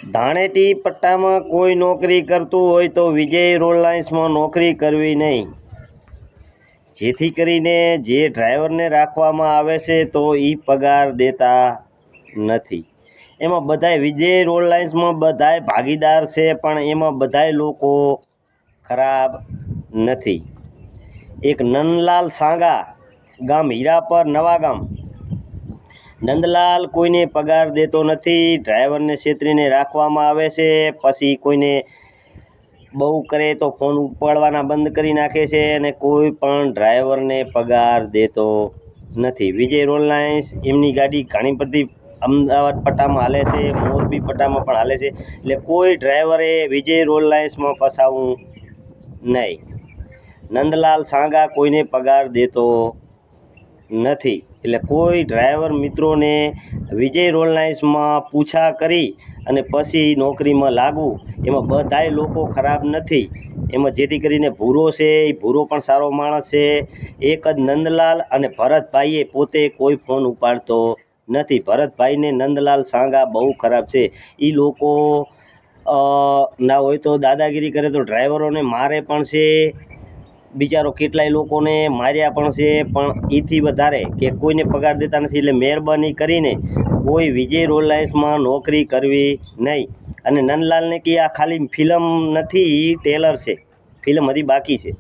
ધાણેટી પટ્ટામાં કોઈ નોકરી કરતું હોય તો વિજય રોડ લાઇન્સમાં નોકરી કરવી નહીં, જેથી કરીને જે ડ્રાઈવરને રાખવામાં આવે છે તો એ પગાર દેતા નથી. એમાં બધાય વિજય રોડ લાઇન્સમાં બધાય ભાગીદાર છે, પણ એમાં બધાય લોકો ખરાબ નથી. એક નંદલાલ સાંગા, ગામ હીરાપર, નવા ગામ. નંદલાલ કોઈને પગાર દેતો નથી, ડ્રાઈવરને છેતરીને રાખવામાં આવે છે. પછી કોઈને બહુ કરે તો ફોન ઉપાડવાના બંધ કરી નાખે છે અને કોઈ પણ ડ્રાઈવરને પગાર દેતો નથી. વિજય રોડ લાઇન્સ એમની ગાડી ઘણી બધી અમદાવાદ પટ્ટામાં હાલે છે, મોરબી પટ્ટામાં પણ હાલે છે. એટલે કોઈ ડ્રાઈવરે વિજય રોડ લાઇન્સમાં ફસાવવું નહીં. નંદલાલ સાંગા કોઈને પગાર દેતો નથી. એટલે કોઈ ડ્રાઈવર મિત્રોને વિજય રોડ લાઇન્સમાં પૂછા કરી અને પછી નોકરીમાં લાગવું, એમાં બધાય લોકો ખરાબ નથી. એમાં જેથી કરીને ભૂરો છે, એ ભૂરો પણ સારો માણસ છે. એક જ નંદલાલ અને ભરતભાઈએ પોતે કોઈ ફોન ઉપાડતો નથી. ભરતભાઈને નંદલાલ સાંગા બહુ ખરાબ છે. એ લોકો ના હોય તો દાદાગીરી કરે તો ડ્રાઈવરોને મારે પણ છે. બિચારો કેટલાય લોકોને માર્યા પણ છે. પણ એથી વધારે કે કોઈને પગાર દેતા નથી. એટલે મહેરબાની કરીને કોઈ વિજય રોડ લાઇન્સમાં નોકરી કરવી નહીં. અને નંદલાલને કે આ ખાલી ફિલ્મ નથી, ટેલર છે, ફિલ્મ હજી બાકી છે.